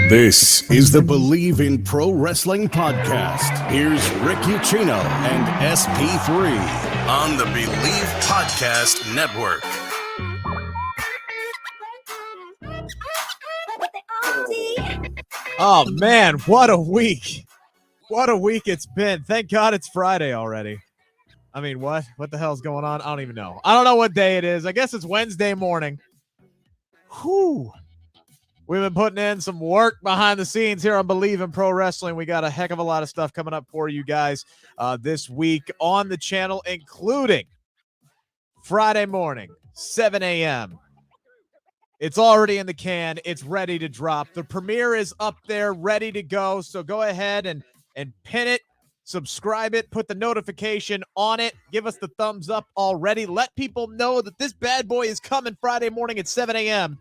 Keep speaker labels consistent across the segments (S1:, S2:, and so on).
S1: This is the Bleav in Pro Wrestling podcast. Here's Rick Ucchino and SP3 on the Bleav Podcast Network.
S2: Oh man, what a week. What a week it's been. Thank God it's Friday already. I mean, what the hell's going on? I don't even know. I don't know what day it is. I guess it's Wednesday morning. Whew. We've been putting in some work behind the scenes here on Bleav in Pro Wrestling. We got a heck of a lot of stuff coming up for you guys this week on the channel, including Friday morning, 7 a.m. It's already in the can. It's ready to drop. The premiere is up there, ready to go. So go ahead and pin it, subscribe it, put the notification on it. Give us the thumbs up already. Let people know that this bad boy is coming Friday morning at 7 a.m.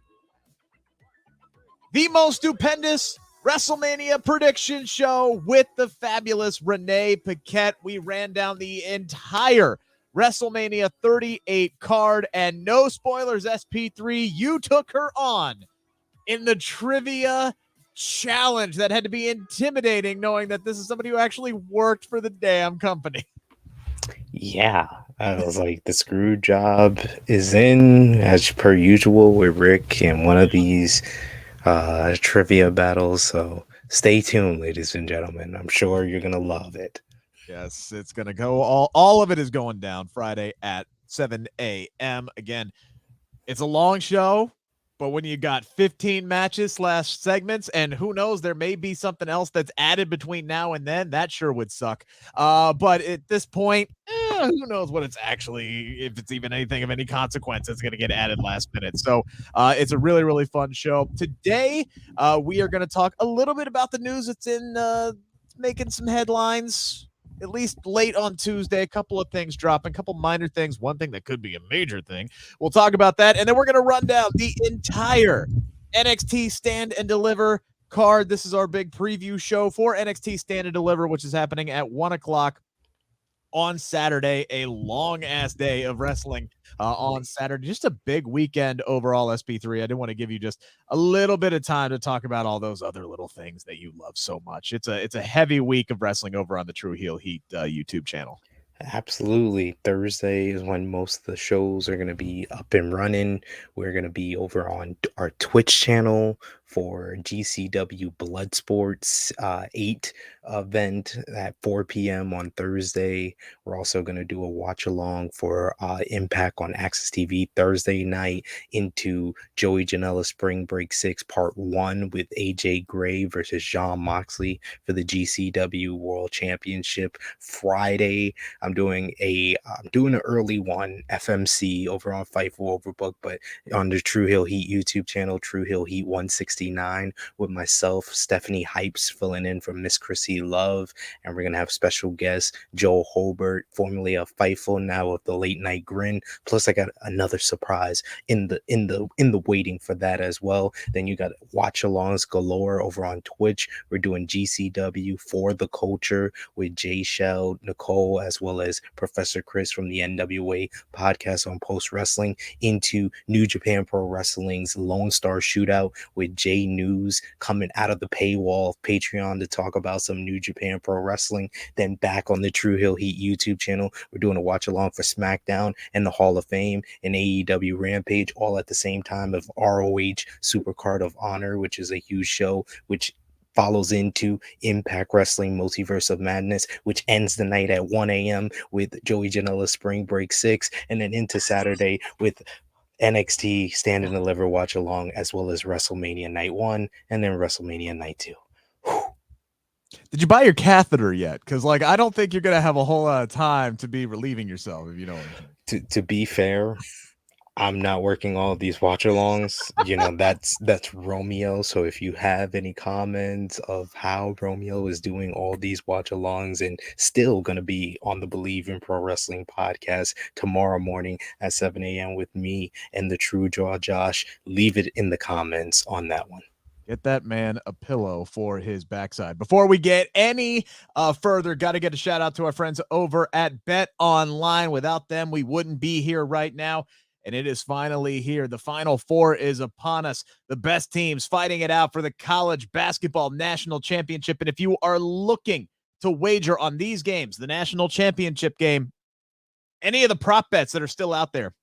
S2: The most stupendous WrestleMania prediction show with the fabulous Renee Paquette. We ran down the entire WrestleMania 38 card, and no spoilers, SP3, you took her on in the trivia challenge that had to be intimidating, knowing that this is somebody who actually worked for the damn company.
S3: Yeah, I was like, the screw job is in, as per usual, with Rick in one of these trivia battles. So stay tuned, ladies and gentlemen. I'm sure you're going to love it.
S2: Yes, it's going to go. All of it is going down Friday at 7 a.m. Again, it's a long show, but when you got 15 matches / segments, and who knows, there may be something else that's added between now and then, that sure would suck. But at this point, who knows what it's actually, if it's even anything of any consequence, it's going to get added last minute. So it's a really, really fun show. Today, we are going to talk a little bit about the news that's in making some headlines, at least late on Tuesday. A couple of things dropping, a couple minor things, one thing that could be a major thing. We'll talk about that, and then we're going to run down the entire NXT Stand and Deliver card. This is our big preview show for NXT Stand and Deliver, which is happening at 1 o'clock on Saturday. A long-ass day of wrestling on Saturday. Just a big weekend overall, SP3. I didn't want to give you just a little bit of time to talk about all those other little things that you love so much. It's a heavy week of wrestling over on the True Heel Heat YouTube channel.
S3: Absolutely. Thursday is when most of the shows are going to be up and running. We're going to be over on our Twitch channel for GCW Bloodsports 8 event at 4 p.m. on Thursday. We're also going to do a watch along for Impact on Access TV Thursday night into Joey Janela Spring Break 6 Part 1 with AJ Gray versus Jon Moxley for the GCW World Championship. Friday, I'm doing an early one, FMC, over on Fightful Overbook, but on the True Heel Heat YouTube channel, True Heel Heat 169, with myself, Stephanie Hypes, filling in for Miss Chrissy Love, and we're gonna have special guest Joel Hobart, formerly of Fightful, now of the Late Night Grin. Plus, I got another surprise in the waiting for that as well. Then you got watch alongs galore over on Twitch. We're doing GCW for the Culture with Jay Shell, Nicole, as well as Professor Chris from the NWA podcast on Post Wrestling, into New Japan Pro Wrestling's Lone Star Shootout with Jay News coming out of the paywall of Patreon to talk about some New Japan Pro Wrestling. Then back on the True Heel Heat YouTube channel, we're doing a watch along for SmackDown and the Hall of Fame and AEW Rampage, all at the same time of ROH Supercard of Honor, which is a huge show, which follows into Impact Wrestling Multiverse of Madness, which ends the night at 1 a.m. with Joey Janela Spring Break 6, and then into Saturday with NXT Stand and Deliver watch along, as well as WrestleMania Night 1 and then WrestleMania Night 2. Whew.
S2: Did you buy your catheter yet? Because I don't think you're gonna have a whole lot of time to be relieving yourself, if you know what I'm saying.
S3: To be fair, I'm not working all of these watch-alongs. That's Romeo. So if you have any comments of how Romeo is doing all these watch-alongs and still going to be on the Bleav in Pro Wrestling podcast tomorrow morning at 7 a.m. with me and the True Draw Josh, leave it in the comments on that one.
S2: Get that man a pillow for his backside. Before we get any further, got to get a shout out to our friends over at Bet Online. Without them, we wouldn't be here right now. and it is finally here. The Final Four is upon us. The best teams fighting it out for the College Basketball National Championship. And if you are looking to wager on these games, the National Championship game, any of the prop bets that are still out there,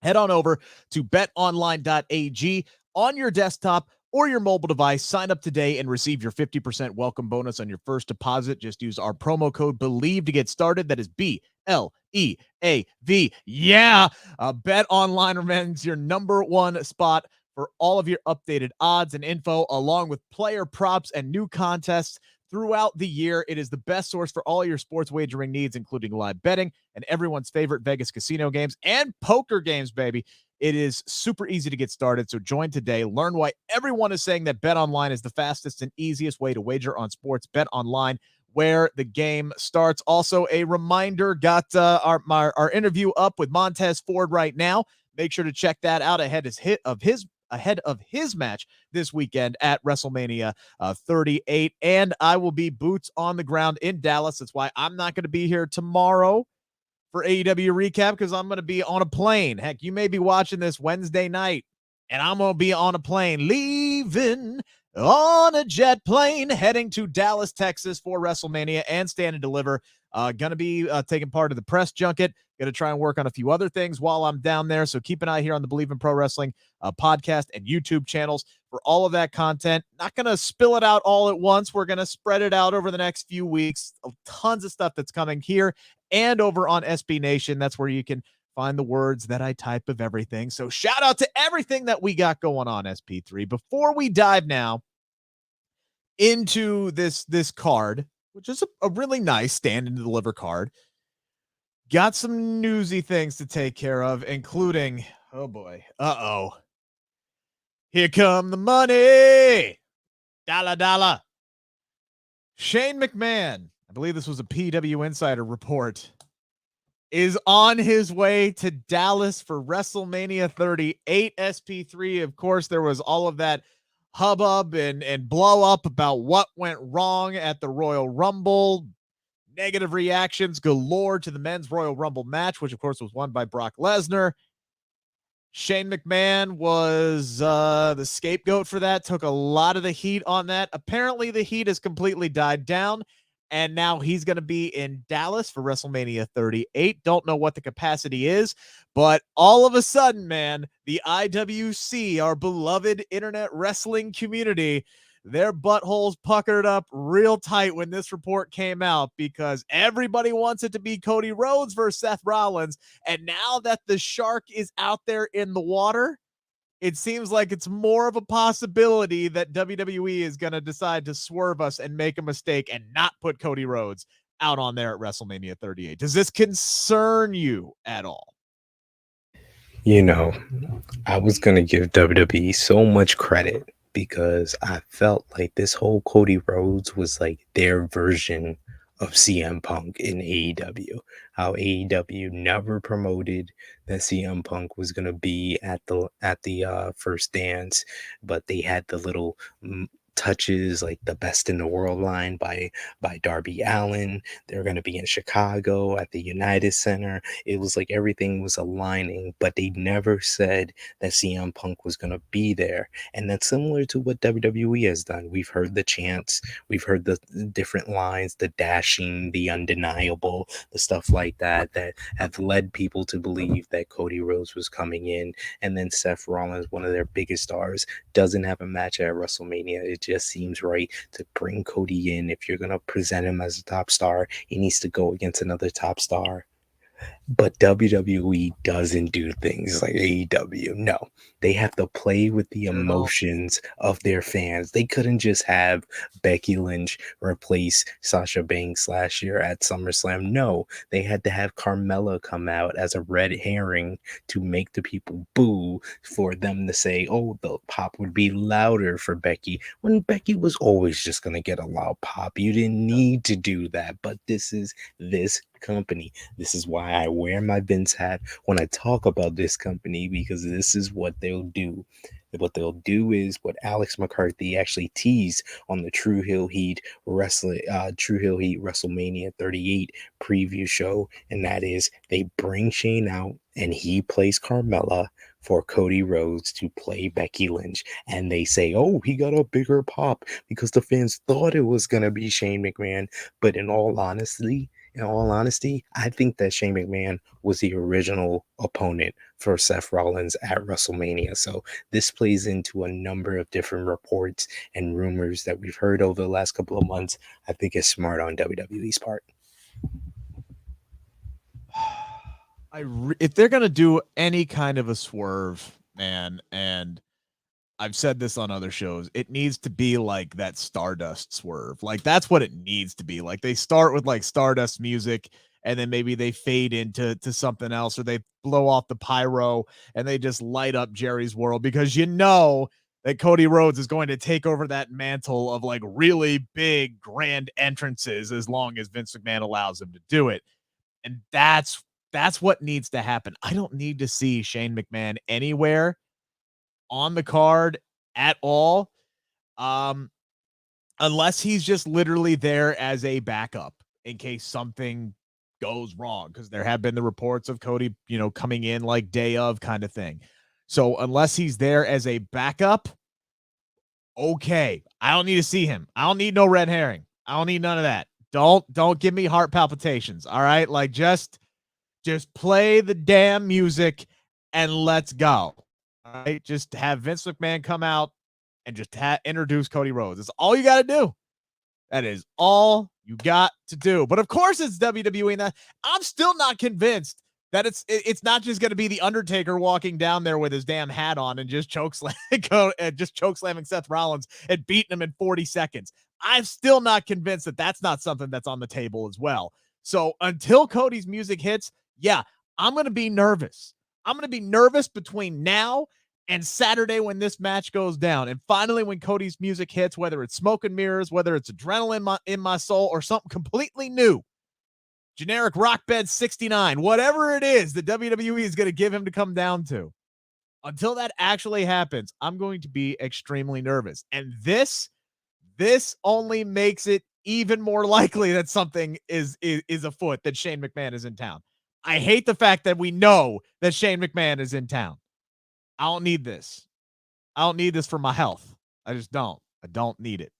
S2: head on over to betonline.ag on your desktop or your mobile device. Sign up today and receive your 50% welcome bonus on your first deposit. Just use our promo code Bleav to get started. That is BLEAV. Yeah. Bet Online remains your number one spot for all of your updated odds and info, along with player props and new contests throughout the year. It is the best source for all your sports wagering needs, including live betting and everyone's favorite Vegas casino games and poker games, baby. It is super easy to get started, so join today. Learn why everyone is saying that BetOnline is the fastest and easiest way to wager on sports. BetOnline, where the game starts. Also, a reminder, got our interview up with Montez Ford right now. Make sure to check that out ahead of his match this weekend at WrestleMania 38. And I will be boots on the ground in Dallas. That's why I'm not going to be here tomorrow for AEW recap, because I'm going to be on a plane. Heck, you may be watching this Wednesday night, and I'm going to be on a plane, leaving on a jet plane, heading to Dallas, Texas for WrestleMania and Stand and Deliver. Going to be taking part of the press junket. Going to try and work on a few other things while I'm down there. So keep an eye here on the Bleav in Pro Wrestling podcast and YouTube channels for all of that content. Not going to spill it out all at once. We're going to spread it out over the next few weeks. Tons of stuff that's coming here and over on SB Nation. That's where you can find the words that I type of everything. So shout out to everything that we got going on, SP3. Before we dive now into this card, which is a really nice Stand and Deliver card, got some newsy things to take care of, including, oh boy, here come the money, dollar. Shane McMahon, I Bleav this was a PW Insider report, is on his way to Dallas for WrestleMania 38. SP3, of course, there was all of that hubbub and blow up about what went wrong at the Royal Rumble. Negative reactions galore to the men's Royal Rumble match, which of course was won by Brock Lesnar. Shane McMahon was the scapegoat for that, took a lot of the heat on that. Apparently the heat has completely died down, and now he's going to be in Dallas for WrestleMania 38. Don't know what the capacity is, but all of a sudden, man, the IWC, our beloved internet wrestling community, their buttholes puckered up real tight when this report came out, because everybody wants it to be Cody Rhodes versus Seth Rollins. And now that the shark is out there in the water, it seems like it's more of a possibility that WWE is going to decide to swerve us and make a mistake and not put Cody Rhodes out on there at WrestleMania 38. Does this concern you at all?
S3: You know, I was going to give WWE so much credit because I felt like this whole Cody Rhodes was like their version of CM Punk in AEW. How AEW never promoted that CM Punk was going to be at the first dance, but they had the little touches like the Best in the World line by Darby Allin. They're going to be in Chicago at the United Center. It was like everything was aligning, but they never said that CM Punk was going to be there. And that's similar to what WWE has done. We've heard the chants, we've heard the different lines, the dashing, the undeniable, the stuff like that have led people to believe that Cody Rhodes was coming in. And then Seth Rollins, one of their biggest stars, doesn't have a match at WrestleMania. It just seems right to bring Cody in. If you're going to present him as a top star, he needs to go against another top star. But WWE doesn't do things like AEW. No, they have to play with the emotions of their fans. They couldn't just have Becky Lynch replace Sasha Banks last year at SummerSlam. No, they had to have Carmella come out as a red herring to make the people boo, for them to say, oh, the pop would be louder for Becky, when Becky was always just going to get a loud pop. You didn't need to do that. But this is this company. This is why I wear my Vince hat when I talk about this company, because this is what they'll do. What they'll do is what Alex McCarthy actually teased on the True Hill Heat WrestleMania 38 preview show, and that is they bring Shane out and he plays Carmella for Cody Rhodes to play Becky Lynch, and they say, oh, he got a bigger pop because the fans thought it was gonna be Shane McMahon. But in all honesty, I think that Shane McMahon was the original opponent for Seth Rollins at WrestleMania. So this plays into a number of different reports and rumors that we've heard over the last couple of months. I think it's smart on WWE's part.
S2: If they're going to do any kind of a swerve, man, and I've said this on other shows, it needs to be like that Stardust swerve. Like, that's what it needs to be. Like, they start with like Stardust music, and then maybe they fade into something else, or they blow off the pyro and they just light up Jerry's World, because you know that Cody Rhodes is going to take over that mantle of like really big grand entrances as long as Vince McMahon allows him to do it. And that's what needs to happen. I don't need to see Shane McMahon anywhere on the card at all, unless he's just literally there as a backup in case something goes wrong, because there have been the reports of Cody, coming in like day of kind of thing. So unless he's there as a backup, okay, I don't need to see him. I don't need no red herring. I don't need none of that. Don't give me heart palpitations. All right, like just play the damn music and let's go. All right, just have Vince McMahon come out and just introduce Cody Rhodes. That's all you got to do. That is all you got to do. But of course it's WWE, and I'm still not convinced that it's not just going to be the Undertaker walking down there with his damn hat on and just chokeslamming Seth Rollins and beating him in 40 seconds. I'm still not convinced that that's not something that's on the table as well. So until Cody's music hits, yeah, I'm going to be nervous. I'm going to be nervous between now and Saturday when this match goes down. And finally, when Cody's music hits, whether it's smoke and mirrors, whether it's adrenaline in my soul, or something completely new, generic rock bed 69, whatever it is that WWE is going to give him to come down to, until that actually happens, I'm going to be extremely nervous. And this only makes it even more likely that something is afoot, that Shane McMahon is in town. I hate the fact that we know that Shane McMahon is in town. I don't need this. I don't need this for my health. I just don't. I don't need it.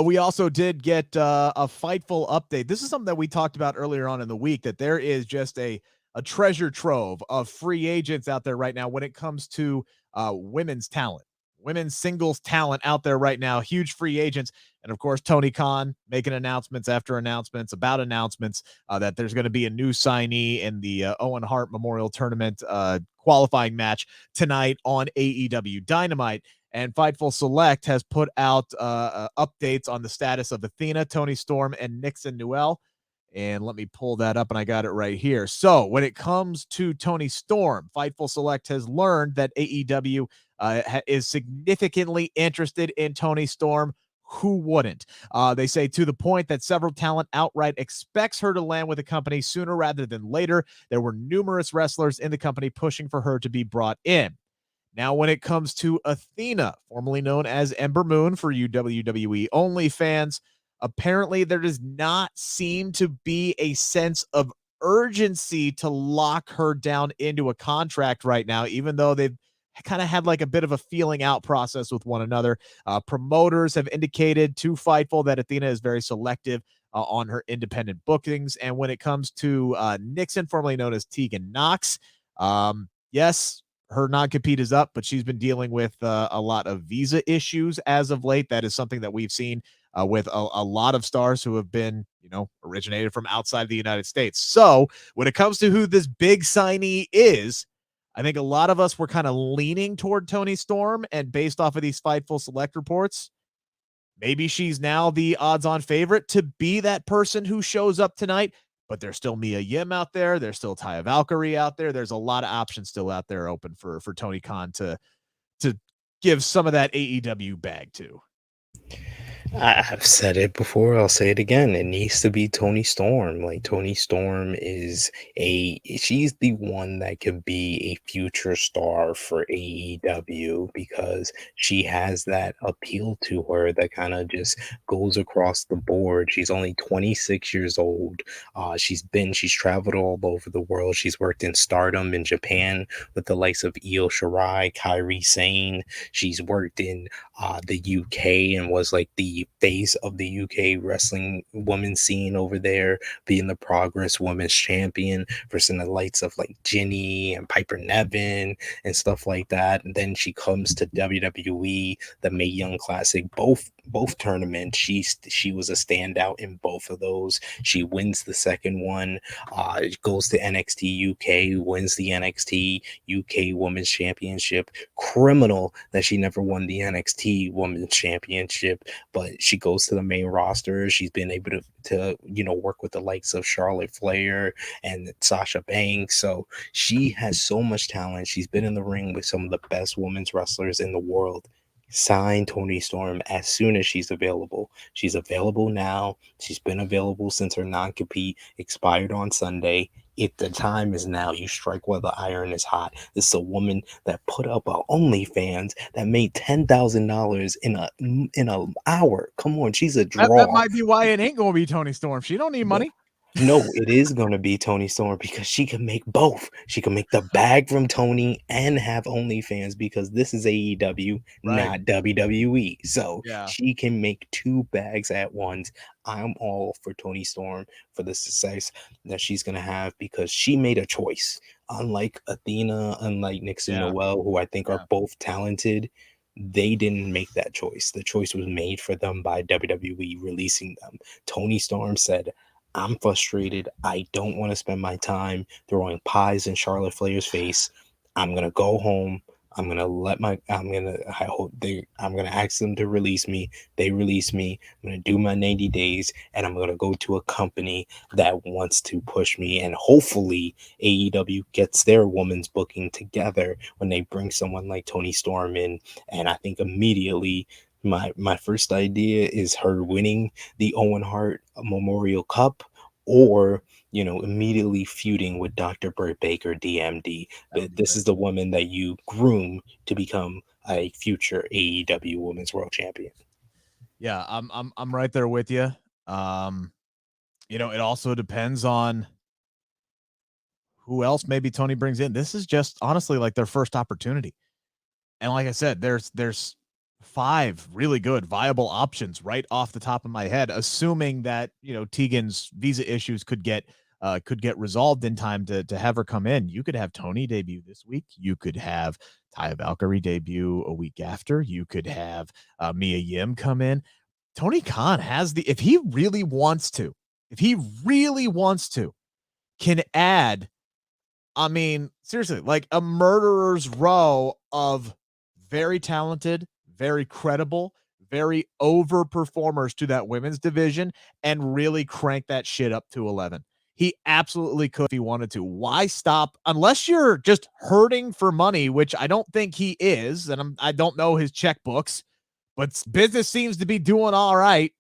S2: We also did get a Fightful update. This is something that we talked about earlier on in the week, that there is just a treasure trove of free agents out there right now when it comes to women's talent. Women's singles talent out there right now, huge free agents. And of course, Tony Khan making announcements after announcements about announcements that there's going to be a new signee in the Owen Hart Memorial Tournament qualifying match tonight on AEW Dynamite. And Fightful Select has put out updates on the status of Athena, Toni Storm, and Nixon Newell. And let me pull that up, and I got it right here. So when it comes to Toni Storm, Fightful Select has learned that AEW is significantly interested in Toni Storm. Who wouldn't? They say to the point that several talent outright expects her to land with the company sooner rather than later. There were numerous wrestlers in the company pushing for her to be brought in. Now, when it comes to Athena, formerly known as Ember Moon for you WWE only fans, apparently there does not seem to be a sense of urgency to lock her down into a contract right now, even though they've kind of had like a bit of a feeling out process with one another. Promoters have indicated to Fightful that Athena is very selective on her independent bookings. And when it comes to Nixon, formerly known as Tegan Knox, yes, her non-compete is up, but she's been dealing with a lot of visa issues as of late. That is something that we've seen with a lot of stars who have been, originated from outside the United States. So when it comes to who this big signee is, I think a lot of us were kind of leaning toward Toni Storm, and based off of these Fightful Select reports, maybe she's now the odds-on favorite to be that person who shows up tonight. But there's still Mia Yim out there. There's still Taya Valkyrie out there. There's a lot of options still out there open for Tony Khan to give some of that AEW bag to.
S3: I've said it before, I'll say it again. It needs to be Tony Storm. Like Tony Storm she's the one that could be a future star for AEW because she has that appeal to her that kind of just goes across the board. She's only 26 years old. She's traveled all over the world. She's worked in Stardom in Japan with the likes of Io Shirai, Kairi Sane. She's worked in the UK and was like the face of the UK wrestling women's scene over there, being the Progress Women's Champion, versus the lights of like Ginny and Piper Nevin and stuff like that. And then she comes to WWE, the Mae Young Classic, both tournaments. She was a standout in both of those. She wins the second one, goes to NXT UK, wins the NXT UK Women's Championship. Criminal that she never won the NXT Women's Championship, but she goes to the main roster. She's been able to work with the likes of Charlotte Flair and Sasha Banks. So she has so much talent. She's been in the ring with some of the best women's wrestlers in the world. Sign Tony Storm as soon as she's available. She's available now. She's been available since her non-compete expired on Sunday. If the time is now, you strike while the iron is hot. This is a woman that put up a OnlyFans that made $10,000 in a hour. Come on, she's a
S2: That
S3: draw.
S2: might be why it ain't gonna be Tony Storm. She don't need money.
S3: No, it is going to be Tony Storm because she can make both. She can make the bag from Tony and have OnlyFans because this is AEW,
S2: Right.
S3: not WWE. So
S2: Yeah.
S3: she can make two bags at once. I'm all for Tony Storm for the success that she's going to have because she made a choice. Unlike Athena, unlike Nixon
S2: Yeah.
S3: Noel, who I think
S2: Yeah.
S3: are both talented, they didn't make that choice. The choice was made for them by WWE releasing them. Tony Storm said, I'm frustrated. I don't want to spend my time throwing pies in Charlotte Flair's face. I'm gonna go home. I'm gonna ask them to release me. They release me. I'm gonna do my 90 days and I'm gonna go to a company that wants to push me. And hopefully AEW gets their women's booking together when they bring someone like Tony Storm in. And I think immediately my first idea is her winning the Owen Hart Memorial Cup, or immediately feuding with Dr. Britt Baker, DMD. But this is the woman that you groom to become a future AEW Women's World Champion.
S2: Yeah, I'm right there with you. It also depends on who else maybe Tony brings in. This is just honestly like their first opportunity. And like I said, there's 5 really good viable options right off the top of my head, assuming that, Tegan's visa issues could get resolved in time to have her come in. You could have Tony debut this week. You could have Taya Valkyrie debut a week after. You could have Mia Yim come in. Tony Khan has if he really wants to, can add, I mean, seriously, like a murderer's row of very talented, very credible, very over performers to that women's division and really crank that shit up to 11. He absolutely could if he wanted to. Why stop? Unless you're just hurting for money, which I don't think he is, and I don't know his checkbooks, but business seems to be doing all right.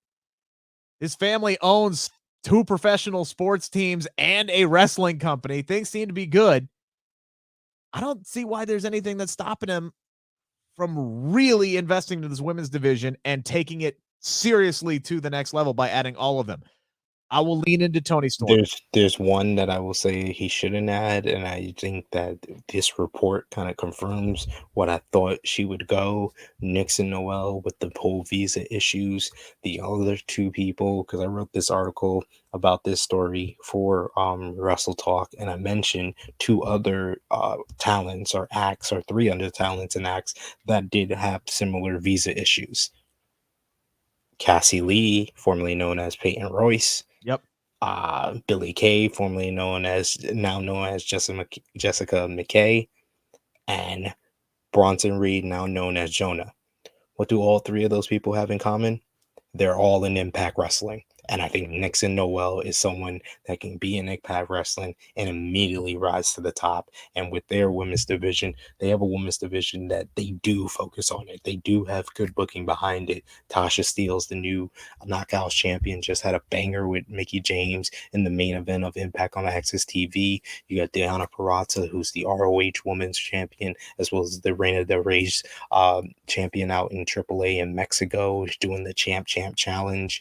S2: His family owns 2 professional sports teams and a wrestling company. Things seem to be good. I don't see why there's anything that's stopping him from really investing into this women's division and taking it seriously to the next level by adding all of them. I will lean into Tony Storm.
S3: There's one that I will say he shouldn't add, and I think that this report kind of confirms what I thought she would go. Nixon Noel with the whole visa issues. The other 2 people, because I wrote this article about this story for Wrestle Talk, and I mentioned 2 other talents or acts, or 3 other talents and acts that did have similar visa issues. Cassie Lee, formerly known as Peyton Royce.
S2: Yep.
S3: Billy Kay, now known as Jessica McKay, and Bronson Reed, now known as Jonah. What do all 3 of those people have in common? They're all in Impact Wrestling. And I think Nixon Noel is someone that can be in Impact Wrestling and immediately rise to the top. And with their women's division, they have a women's division that they do focus on it. They do have good booking behind it. Tasha Steele's the new Knockouts champion, just had a banger with Mickie James in the main event of Impact on Access TV. You got Deonna Purrazzo, who's the ROH Women's Champion, as well as the Reina del Rey's champion out in AAA in Mexico, doing the Champ Challenge.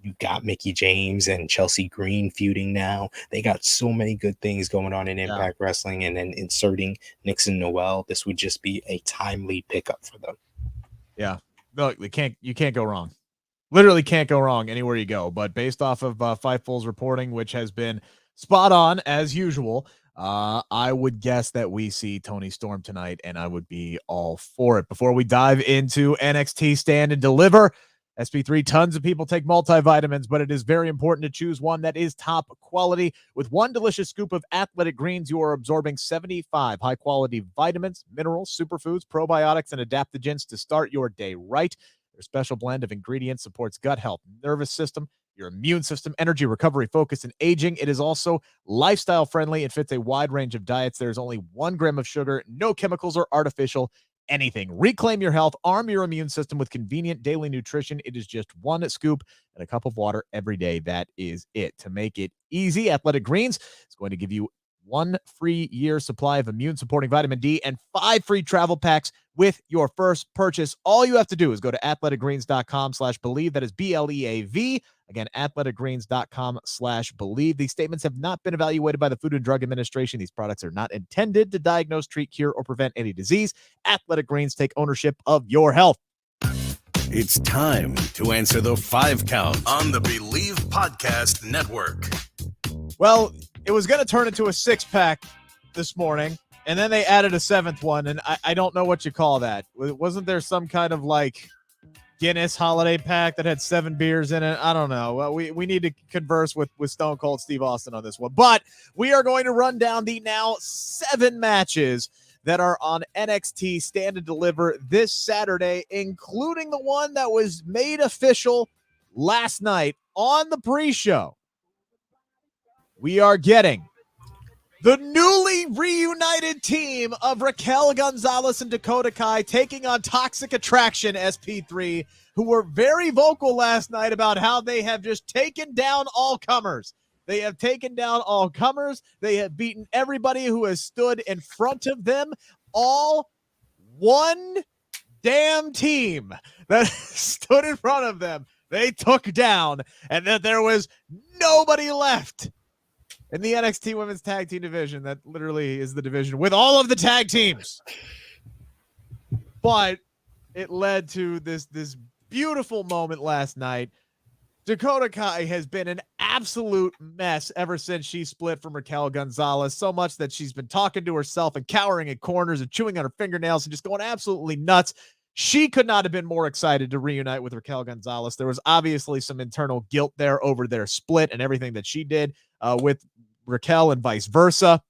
S3: You got Mickie James and Chelsea Green feuding now. They got so many good things going on in Impact Wrestling, and then inserting Nixon Noel, this would just be a timely pickup for them.
S2: Yeah, look, you can't go wrong. Literally can't go wrong anywhere you go. But based off of Fightful's reporting, which has been spot on as usual, I would guess that we see Toni Storm tonight, and I would be all for it. Before we dive into NXT Stand and Deliver, SP3, tons of people take multivitamins, but it is very important to choose one that is top quality. With one delicious scoop of Athletic Greens, you are absorbing 75 high-quality vitamins, minerals, superfoods, probiotics, and adaptogens to start your day right. Their special blend of ingredients supports gut health, nervous system, your immune system, energy, recovery, focus, and aging. It is also lifestyle friendly and fits a wide range of diets. There's only 1 gram of sugar, no chemicals or artificial anything. Reclaim your health, arm your immune system with convenient daily nutrition. It is just 1 scoop and a cup of water every day. That is it. To make it easy, Athletic Greens is going to give you 1 free year supply of immune supporting vitamin D and 5 free travel packs with your first purchase. All you have to do is go to athleticgreens.com/Bleav. That is BLEAV. Again, athleticgreens.com/Bleav. These statements have not been evaluated by the Food and Drug Administration. These products are not intended to diagnose, treat, cure, or prevent any disease. Athletic Greens, take ownership of your health.
S1: It's time to answer the 5 count on the Bleav Podcast Network.
S2: Well, it was going to turn into a 6-pack this morning, and then they added a 7th one, and I don't know what you call that. Wasn't there some kind of like Guinness holiday pack that had 7 beers in it? I don't know. Well, we need to converse with Stone Cold Steve Austin on this one. But we are going to run down the now 7 matches that are on NXT Stand and Deliver this Saturday, including the one that was made official last night on the pre-show. We are getting the newly reunited team of Raquel Gonzalez and Dakota Kai taking on Toxic Attraction SP3, who were very vocal last night about how they have just taken down all comers. They have taken down all comers. They have beaten everybody who has stood in front of them. All one damn team that stood in front of them, they took down, and that there was nobody left in the NXT Women's Tag Team division. That literally is the division with all of the tag teams. But it led to this beautiful moment last night. Dakota Kai has been an absolute mess ever since she split from Raquel Gonzalez, so much that she's been talking to herself and cowering in corners and chewing on her fingernails and just going absolutely nuts. She could not have been more excited to reunite with Raquel Gonzalez. There was obviously some internal guilt there over their split and everything that she did with Raquel and vice versa.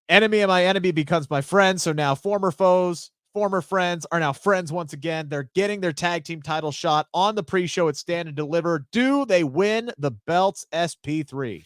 S2: Enemy of my enemy becomes my friend. So now former foes, former friends are now friends once again. They're getting their tag team title shot on the pre-show at Stand and Deliver. Do they win the belts, SP3?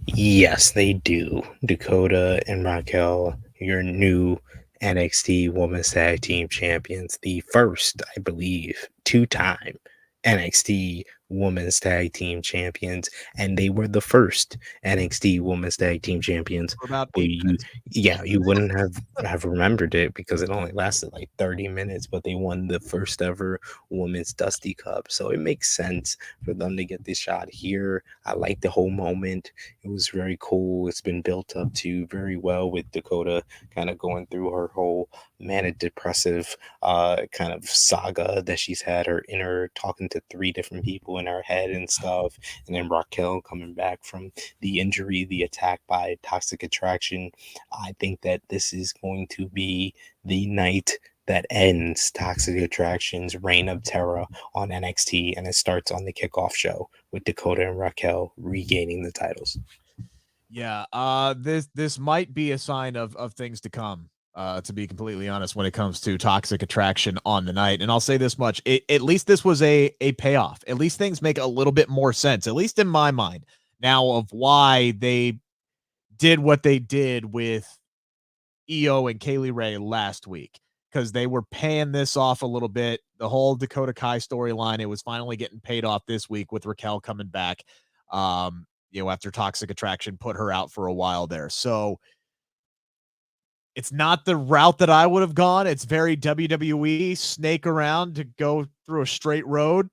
S3: Yes, they do. Dakota and Raquel, your new NXT Women's Tag Team Champions, the first, I Bleav, 2-time NXT Women's Tag Team Champions, and they were the first NXT Women's Tag Team Champions.
S2: For about
S3: Well,
S2: 8 minutes.
S3: you wouldn't have remembered it because it only lasted like 30 minutes, but they won the first ever Women's Dusty Cup, so it makes sense for them to get this shot here. I like the whole moment. It was very cool. It's been built up to very well, with Dakota kind of going through her whole manic depressive kind of saga that she's had, her inner talking to 3 different people in her head and stuff, and then Raquel coming back from the injury, the attack by Toxic Attraction. I think that this is going to be the night that ends Toxic Attraction's reign of terror on NXT, and it starts on the kickoff show with Dakota and Raquel regaining the titles.
S2: Yeah, this might be a sign of things to come to be completely honest, when it comes to Toxic Attraction on the night. And I'll say this much, at least this was a payoff. At least things make a little bit more sense, at least in my mind, now of why they did what they did with EO and Kaylee Ray last week, because they were paying this off a little bit. The whole Dakota Kai storyline, it was finally getting paid off this week with Raquel coming back, after Toxic Attraction put her out for a while there. So it's not the route that I would have gone. It's very WWE, snake around to go through a straight road.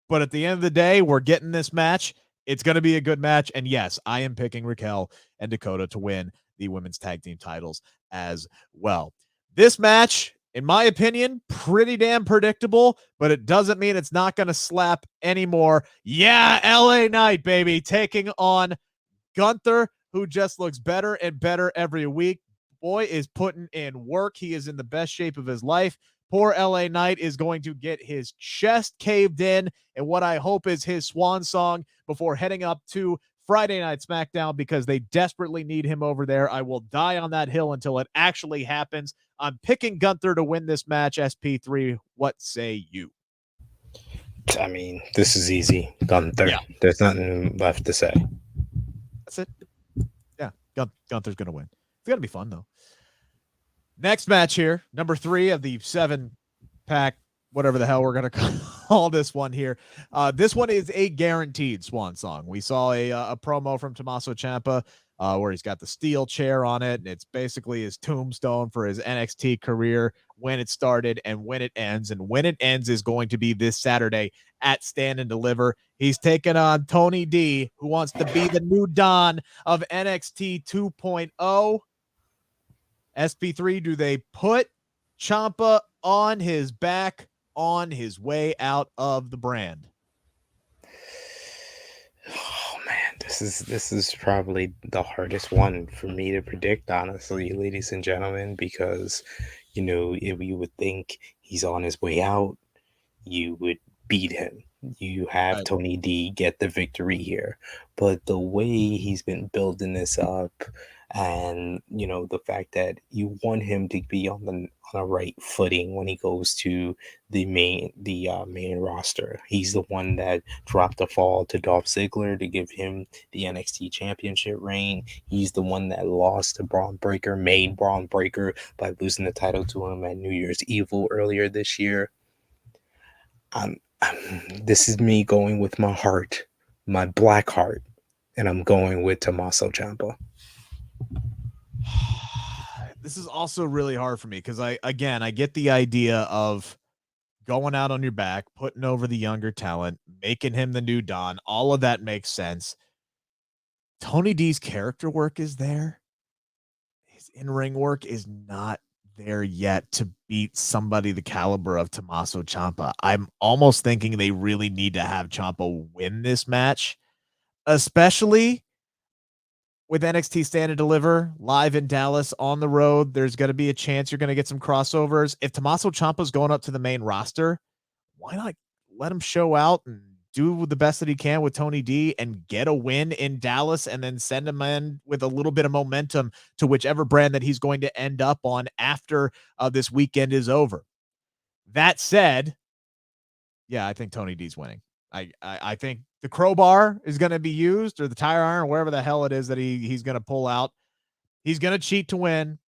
S2: But at the end of the day, we're getting this match. It's going to be a good match. And yes, I am picking Raquel and Dakota to win the women's tag team titles as well. This match, in my opinion, pretty damn predictable, but it doesn't mean it's not going to slap anymore. Yeah, LA Knight, baby, taking on Gunther, who just looks better and better every week. Boy is putting in work. He is in the best shape of his life. Poor LA Knight is going to get his chest caved in, and what I hope is his swan song before heading up to Friday Night SmackDown, because they desperately need him over there. I will die on that hill until it actually happens. I'm picking Gunther to win this match, SP3. What say you?
S3: I mean, this is easy. Gunther. Yeah. There's nothing left to say.
S2: That's it. Yeah, Gunther's going to win. It's going to be fun, though. Next match here, number 3 of the 7-pack, whatever the hell we're going to call this one here. This one is a guaranteed swan song. We saw a promo from Tommaso Ciampa where he's got the steel chair on it, and it's basically his tombstone for his NXT career, when it started and when it ends. And when it ends is going to be this Saturday at Stand and Deliver. He's taking on Tony D, who wants to be the new Don of NXT 2.0. SP3, do they put Ciampa on his back on his way out of the brand?
S3: Oh man, this is probably the hardest one for me to predict, honestly, ladies and gentlemen, because if you would think he's on his way out, you would beat him. You have Tony D get the victory here, but the way he's been building this up, and the fact that you want him to be on a right footing when he goes to the main roster. He's the one that dropped the fall to Dolph Ziggler to give him the NXT Championship reign. He's the one that lost to Bron Breakker, made Bron Breakker by losing the title to him at New Year's Evil earlier this year. This is me going with my heart, my black heart, and I'm going with Tommaso Ciampa.
S2: This is also really hard for me because I get the idea of going out on your back, putting over the younger talent, making him the new Don. All of that makes sense. Tony D's character work is there. His in-ring work is not there yet to beat somebody the caliber of Tommaso Ciampa. I'm almost thinking they really need to have Ciampa win this match, especially with NXT Stand and Deliver live in Dallas on the road. There's going to be a chance you're going to get some crossovers. If Tommaso Ciampa's going up to the main roster, why not let him show out and do the best that he can with Tony D and get a win in Dallas, and then send him in with a little bit of momentum to whichever brand that he's going to end up on after this weekend is over. That said, yeah, I think Tony D's winning. I think the crowbar is going to be used, or the tire iron, wherever the hell it is that he's going to pull out. He's going to cheat to win,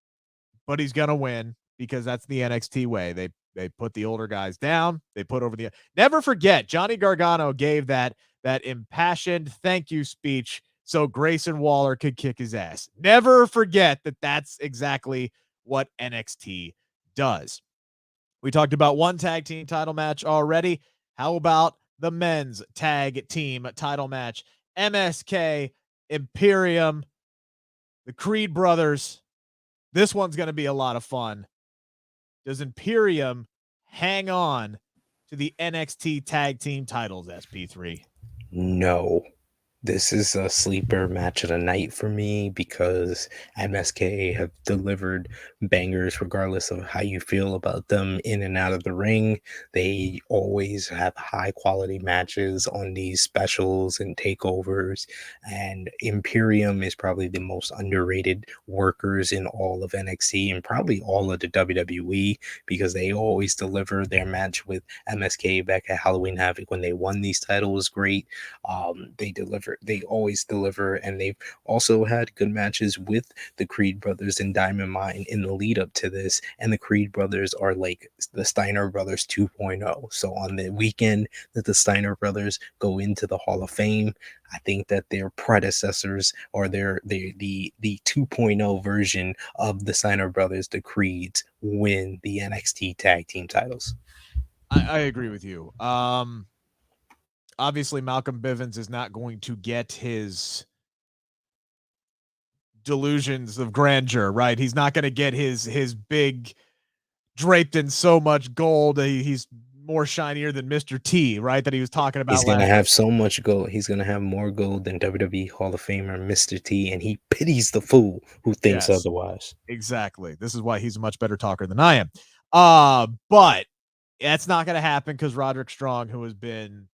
S2: but he's going to win because that's the NXT way. They put the older guys down. They put over the. Never forget, Johnny Gargano gave that impassioned thank you speech so Grayson Waller could kick his ass. Never forget that that's exactly what NXT does. We talked about one tag team title match already. How about the men's tag team title match? MSK, Imperium, the Creed brothers. This one's going to be a lot of fun. Does Imperium hang on to the NXT tag team titles, SP3?
S3: No. This is a sleeper match of the night for me because MSK have delivered bangers regardless of how you feel about them in and out of the ring. They always have high quality matches on these specials and takeovers. And Imperium is probably the most underrated workers in all of NXT and probably all of the WWE because they always deliver. Their match with MSK back at Halloween Havoc when they won these titles was great. They deliver. They always deliver, and they've also had good matches with the Creed brothers and Diamond Mine in the lead up to this. And the Creed brothers are like the Steiner brothers 2.0. So on the weekend that the Steiner brothers go into the Hall of Fame, I think that their predecessors or the 2.0 version of the Steiner brothers, the Creeds, win the NXT tag team titles.
S2: I agree with you. Obviously Malcolm Bivens is not going to get his delusions of grandeur, right? He's not going to get his big draped in so much gold. He's more shinier than Mr. T, right? That he was talking about.
S3: He's gonna have so much gold. He's gonna have more gold than WWE Hall of Famer Mr. T, and he pities the fool who thinks
S2: Yes,
S3: otherwise.
S2: exactly. This is why he's a much better talker than I am. But that's not going to happen because Roderick Strong, who has been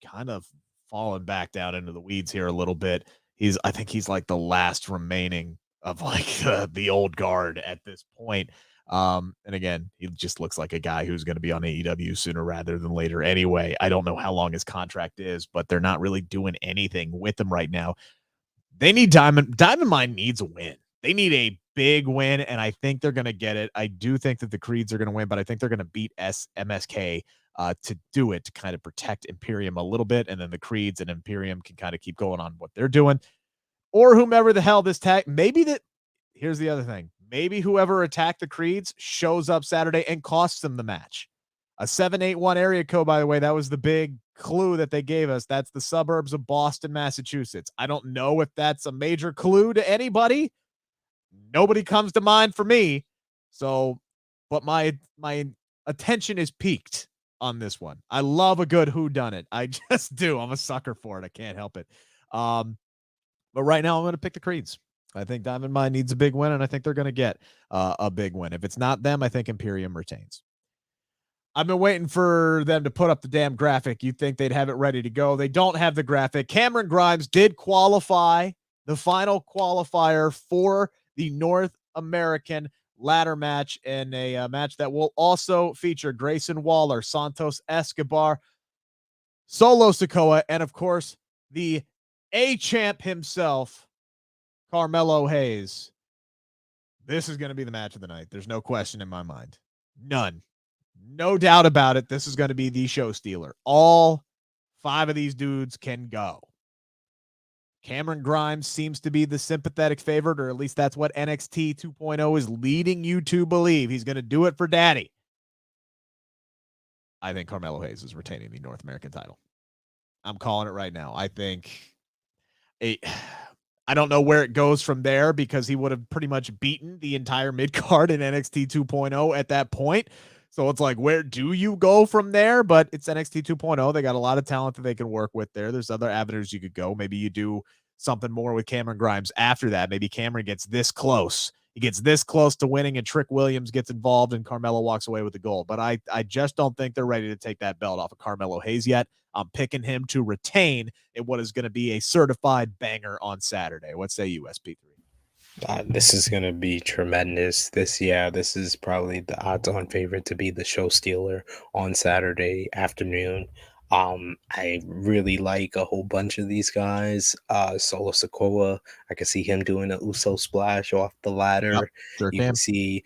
S2: kind of fallen back down into the weeds here a little bit. I think he's like the last remaining of like the old guard at this point. And again, he just looks like a guy who's going to be on AEW sooner rather than later anyway. I don't know how long his contract is, but they're not really doing anything with him right now. They need Diamond Mine needs a win. They need a big win, and I think they're going to get it. I do think that the Creeds are going to win, but I think they're going to beat MSK to do it, to kind of protect Imperium a little bit, and then the Creeds and Imperium can kind of keep going on what they're doing. Or whomever the hell this tag, here's the other thing. Maybe whoever attacked the Creeds shows up Saturday and costs them the match. A 781 area code, by the way, that was the big clue that they gave us. That's the suburbs of Boston, Massachusetts. I don't know if that's a major clue to anybody. Nobody comes to mind for me. So, but my attention is piqued on this one. I love a good whodunit. I just do. I'm a sucker for it. I can't help it. But right now, I'm going to pick the Creeds. I think Diamond Mine needs a big win, and I think they're going to get a big win. If it's not them, I think Imperium retains. I've been waiting for them to put up the damn graphic. You'd think they'd have it ready to go. They don't have the graphic. Cameron Grimes did qualify, the final qualifier for the North American ladder match, in a match that will also feature Grayson Waller, Santos Escobar, Solo Sikoa, and of course, the A-champ himself, Carmelo Hayes. This is going to be the match of the night. There's no question in my mind. None. No doubt about it. This is going to be the show stealer. All 5 of these dudes can go. Cameron Grimes seems to be the sympathetic favorite, or at least that's what NXT 2.0 is leading you to believe. He's going to do it for daddy. I think Carmelo Hayes is retaining the North American title. I'm calling it right now. I think I don't know where it goes from there because he would have pretty much beaten the entire mid card in NXT 2.0 at that point. So it's like, where do you go from there? But it's NXT 2.0. They got a lot of talent that they can work with there. There's other avenues you could go. Maybe you do something more with Cameron Grimes after that. Maybe Cameron gets this close. He gets this close to winning, and Trick Williams gets involved, and Carmelo walks away with the gold. But I just don't think they're ready to take that belt off of Carmelo Hayes yet. I'm picking him to retain in what is going to be a certified banger on Saturday. What say you, SP3?
S3: This is gonna be tremendous. This is probably the odds-on favorite to be the show stealer on Saturday afternoon. I really like a whole bunch of these guys. Solo Sikoa, I can see him doing a Uso splash off the ladder.
S2: Yep, sure
S3: You
S2: can.
S3: can see,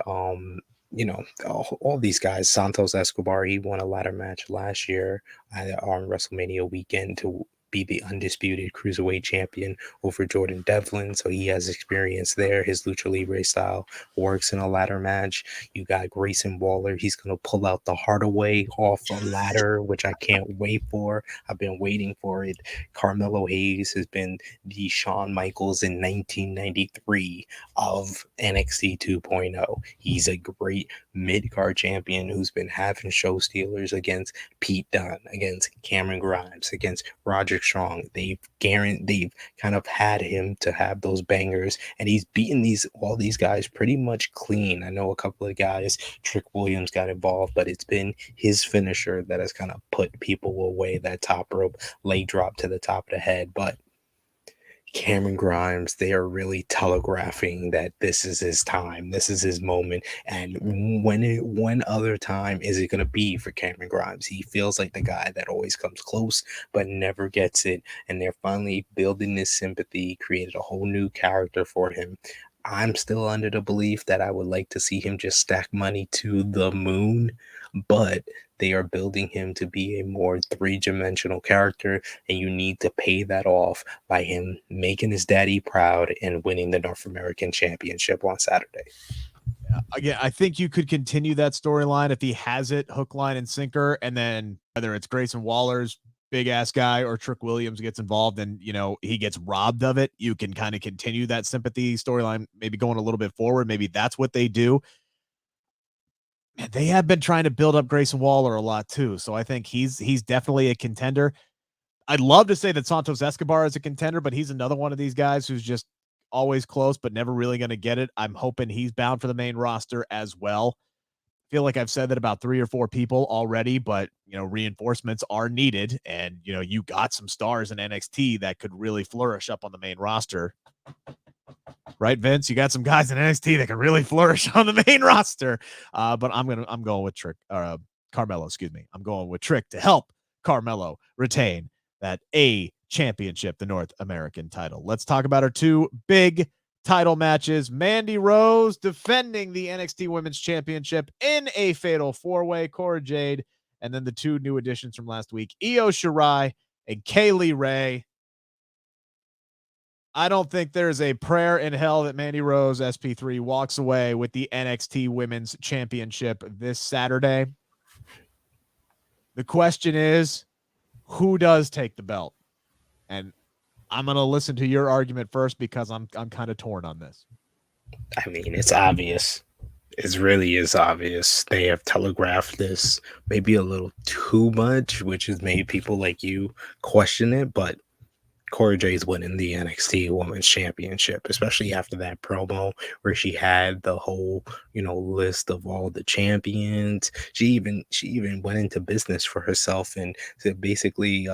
S3: all these guys. Santos Escobar, he won a ladder match last year on WrestleMania weekend to be the undisputed cruiserweight champion over Jordan Devlin. So he has experience there. His lucha libre style works in a ladder match. You got Grayson Waller. He's going to pull out the Hardaway off a ladder, which I can't wait for. I've been waiting for it. Carmelo Hayes has been the Shawn Michaels in 1993 of NXT 2.0. He's a great mid-card champion who's been having show stealers against Pete Dunne, against Cameron Grimes, against Roger Roderick Strong. They've kind of had him to have those bangers, and he's beaten all these guys pretty much clean. I know a couple of guys, Trick Williams got involved, but it's been his finisher that has kind of put people away, that top rope leg drop to the top of the head. But Cameron Grimes, they are really telegraphing that this is his time, this is his moment. And when other time is it going to be for Cameron Grimes? He feels like the guy that always comes close but never gets it. And they're finally building this sympathy, created a whole new character for him. I'm still under the belief that I would like to see him just stack money to the moon, but they are building him to be a more three-dimensional character, and you need to pay that off by him making his daddy proud and winning the North American Championship on Saturday.
S2: Again, I think you could continue that storyline if he has it, hook, line, and sinker, and then whether it's Grayson Waller's big ass guy or Trick Williams gets involved and, you know, he gets robbed of it, you can kind of continue that sympathy storyline, maybe going a little bit forward. Maybe that's what they do. Man, they have been trying to build up Grayson Waller a lot too. So I think he's definitely a contender. I'd love to say that Santos Escobar is a contender, but he's another one of these guys who's just always close, but never really going to get it. I'm hoping he's bound for the main roster as well. Feel like I've said that about 3 or 4 people already, but you know, reinforcements are needed. And you know, you got some stars in NXT that could really flourish up on the main roster. Right, Vince? You got some guys in NXT that can really flourish on the main roster. But I'm going with Carmelo, excuse me. I'm going with Trick to help Carmelo retain that A championship, the North American title. Let's talk about our 2 big title matches. Mandy Rose defending the NXT Women's Championship in a fatal 4-way, Cora Jade, and then the 2 new additions from last week, Io Shirai and Kaylee Ray. I don't think there's a prayer in hell that Mandy Rose SP3 walks away with the NXT Women's Championship this Saturday. The question is, who does take the belt? And I'm going to listen to your argument first because I'm kind of torn on this.
S3: I mean, it's obvious. It really is obvious. They have telegraphed this maybe a little too much, which has made people like you question it, but Cora Jay's winning the NXT Women's Championship, especially after that promo where she had the whole, list of all the champions. She even went into business for herself and basically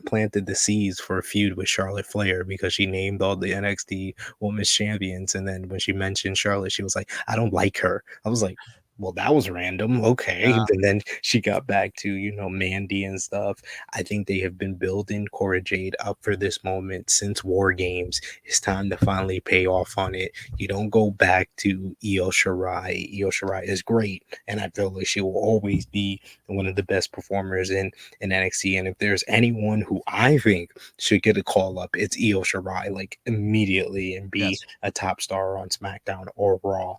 S3: planted the seeds for a feud with Charlotte Flair because she named all the NXT Women's Champions. And then when she mentioned Charlotte, she was like, I don't like her. I was like, well, that was random. Okay.
S2: Yeah.
S3: And then she got back to, Mandy and stuff. I think they have been building Cora Jade up for this moment since War Games. It's time to finally pay off on it. You don't go back to Io Shirai. Io Shirai is great. And I feel like she will always be one of the best performers in NXT. And if there's anyone who I think should get a call up, it's Io Shirai, like immediately, and be a top star on SmackDown or Raw.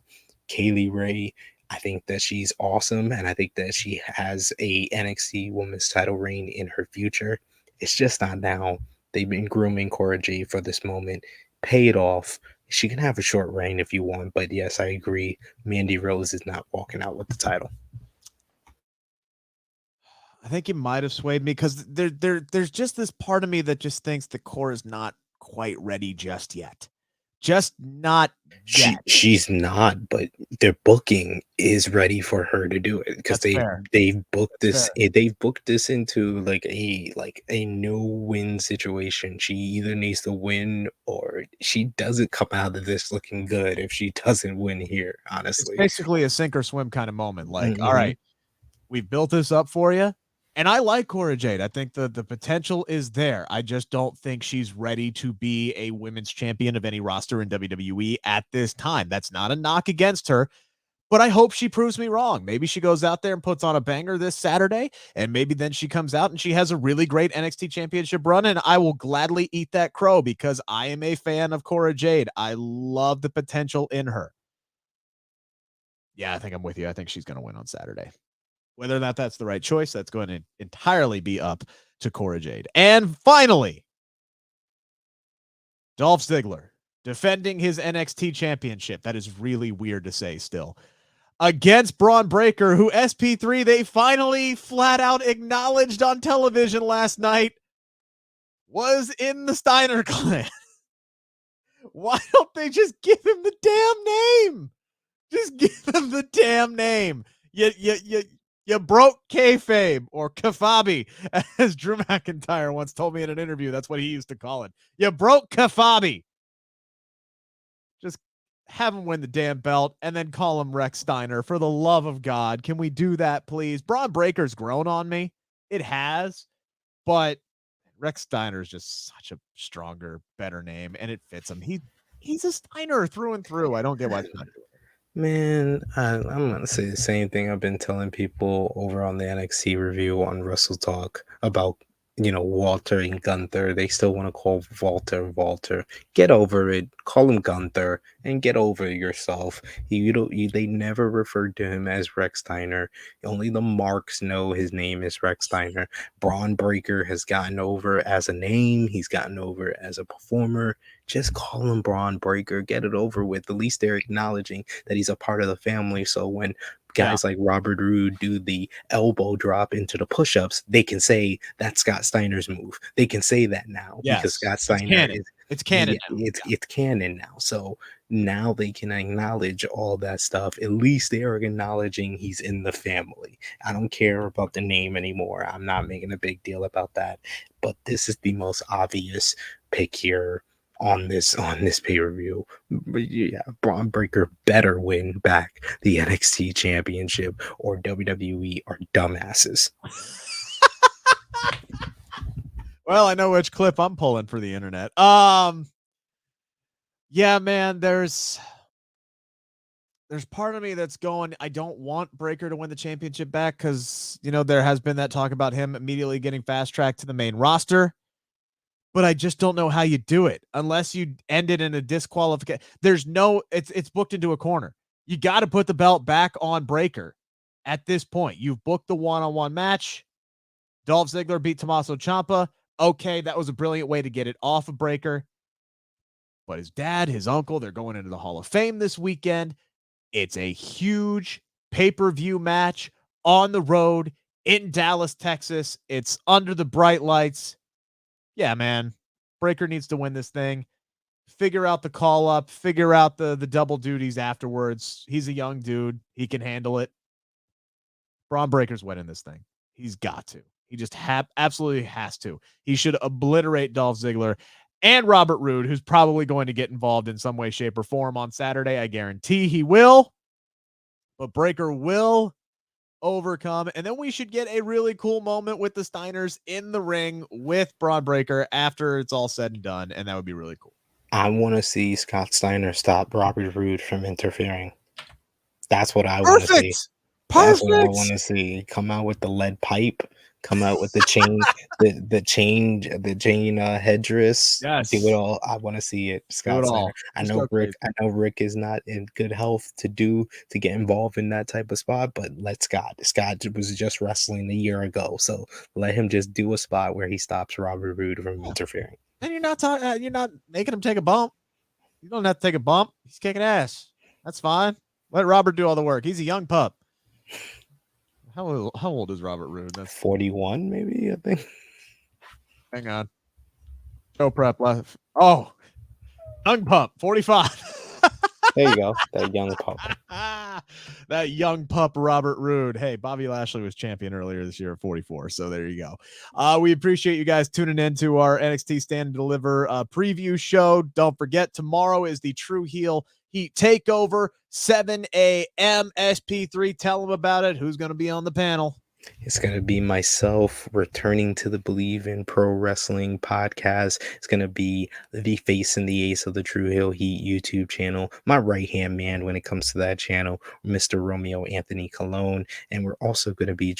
S3: Kaylee Ray, I think that she's awesome, and I think that she has a NXT Women's title reign in her future. It's just not now. They've been grooming Cora Jade for this moment. Pay it off. She can have a short reign if you want, but yes, I agree. Mandy Rose is not walking out with the title.
S2: I think it might have swayed me because there's just this part of me that just thinks that Cora's not quite ready just yet. Just not yet.
S3: She's not, but their booking is ready for her to do it because they've booked this into like a no win situation. She either needs to win or she doesn't come out of this looking good if she doesn't win here. Honestly,
S2: it's basically a sink or swim kind of moment. Like, all right, we've built this up for you. And I like Cora Jade. I think the potential is there. I just don't think she's ready to be a women's champion of any roster in WWE at this time. That's not a knock against her, but I hope she proves me wrong. Maybe she goes out there and puts on a banger this Saturday, and maybe then she comes out and she has a really great NXT championship run, and I will gladly eat that crow because I am a fan of Cora Jade. I love the potential in her. Yeah, I think I'm with you. I think she's going to win on Saturday. Whether or not that's the right choice, that's going to entirely be up to Cora Jade. And finally, Dolph Ziggler defending his NXT championship. That is really weird to say still. against Bron Breakker, who SP3, they finally flat out acknowledged on television last night, was in the Steiner clan. Why don't they just give him the damn name? Just give him the damn name. You broke kayfabe, or kafabi, as Drew McIntyre once told me in an interview. That's what he used to call it. You broke kafabi. Just have him win the damn belt and then call him Rex Steiner. For the love of God, can we do that, please? Bron Breakker's grown on me. It has, but Rex Steiner is just such a stronger, better name, and it fits him. He's a Steiner through and through. I don't get why they're not doing it.
S3: Man, I'm gonna say the same thing I've been telling people over on the NXT review on Wrestle Talk about, Walter and Gunther. They still want to call Walter. Get over it. Call him Gunther and get over yourself. They never referred to him as Rex Steiner. Only the marks know his name is Rex Steiner. Bron Breakker has gotten over as a name. He's gotten over as a performer. Just call him Bron Breakker. Get it over with. At least they're acknowledging that he's a part of the family. So when guys like Robert Roode do the elbow drop into the push-ups, they can say that's Scott Steiner's move. They can say that now because Scott Steiner
S2: it's canon.
S3: It's canon now. So now they can acknowledge all that stuff. At least they are acknowledging he's in the family. I don't care about the name anymore. I'm not making a big deal about that. But this is the most obvious pick here on this pay-per-view. Yeah, Bron Breakker better win back the NXT Championship, or WWE are dumbasses.
S2: Well, I know which clip I'm pulling for the internet. Yeah, man, there's part of me that's going, I don't want Breakker to win the championship back because, there has been that talk about him immediately getting fast-tracked to the main roster. But I just don't know how you do it unless you end it in a disqualification. It's booked into a corner. You got to put the belt back on Breakker at this point. You've booked the one-on-one match. Dolph Ziggler beat Tommaso Ciampa. Okay, that was a brilliant way to get it off of Breakker. But his dad, his uncle, they're going into the Hall of Fame this weekend. It's a huge pay-per-view match on the road in Dallas, Texas. It's under the bright lights. Yeah, man, Breakker needs to win this thing. Figure out the call up, figure out the double duties afterwards. He's a young dude. He can handle it. Bron Breakker's winning this thing. He's got to. He just absolutely has to. He should obliterate Dolph Ziggler and Robert Roode, who's probably going to get involved in some way, shape, or form on Saturday. I guarantee he will. But Breakker will overcome, and then we should get a really cool moment with the Steiners in the ring with Bron Breakker after it's all said and done, and that would be really cool.
S3: I want to see Scott Steiner stop Robert Roode from interfering. That's what I want to see. That's what I want to see. Come out with the lead pipe. Come out with the chain, the chain headdress.
S2: Yes.
S3: Do it all. I want to see it. Scott Steiner. I know Rick is not in good health to get involved in that type of spot, but let Scott. Scott was just wrestling a year ago, so let him just do a spot where he stops Robert Roode from interfering.
S2: And you're not making him take a bump. You don't have to take a bump. He's kicking ass. That's fine. Let Robert do all the work. He's a young pup. How old is Robert Roode? That's
S3: 41, maybe, I think.
S2: Hang on. Show prep left. Oh, young pup, 45.
S3: There you go. That young pup.
S2: That young pup, Robert Roode. Hey, Bobby Lashley was champion earlier this year at 44. So there you go. We appreciate you guys tuning in to our NXT Stand and Deliver preview show. Don't forget, tomorrow is the True Heel Heat Takeover, 7 a.m. SP3. Tell them about it. Who's going to be on the panel?
S3: It's going to be myself returning to the Bleav in Pro Wrestling podcast. It's going to be the face and the ace of the True Heel Heat YouTube channel. My right-hand man when it comes to that channel, Mr. Romeo Anthony Colon. And we're also going to be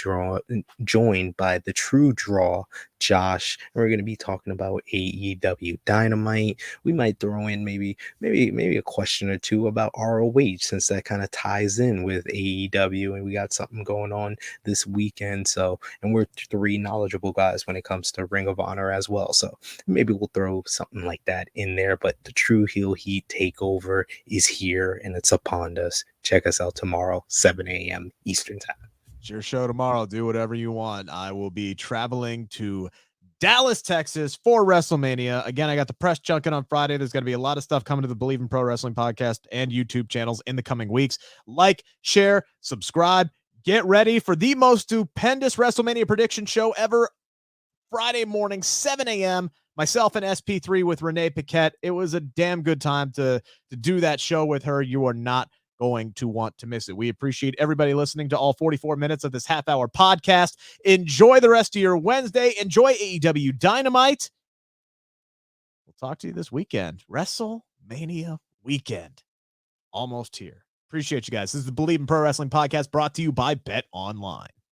S3: joined by the True Draw, Josh, and we're going to be talking about AEW Dynamite. We might throw in maybe a question or two about ROH, since that kind of ties in with AEW, and we got something going on this weekend. So, and we're three knowledgeable guys when it comes to Ring of Honor as well. So maybe we'll throw something like that in there. But the True Heel Heat takeover is here and it's upon us. Check us out tomorrow, 7 a.m. Eastern time.
S2: It's your show tomorrow. Do whatever you want. I will be traveling to Dallas, Texas for WrestleMania. Again, I got the press junket on Friday. There's going to be a lot of stuff coming to the Bleav in Pro Wrestling podcast and YouTube channels in the coming weeks. Like, share, subscribe. Get ready for the most stupendous WrestleMania prediction show ever. Friday morning, 7 a.m. Myself and SP3 with Renee Paquette. It was a damn good time to do that show with her. You are not going to want to miss it. We appreciate everybody listening to all 44 minutes of this half-hour podcast. Enjoy the rest of your Wednesday. Enjoy AEW Dynamite. We'll talk to you this weekend. WrestleMania weekend. Almost here. Appreciate you guys. This is the Bleav in Pro Wrestling podcast brought to you by Bet Online.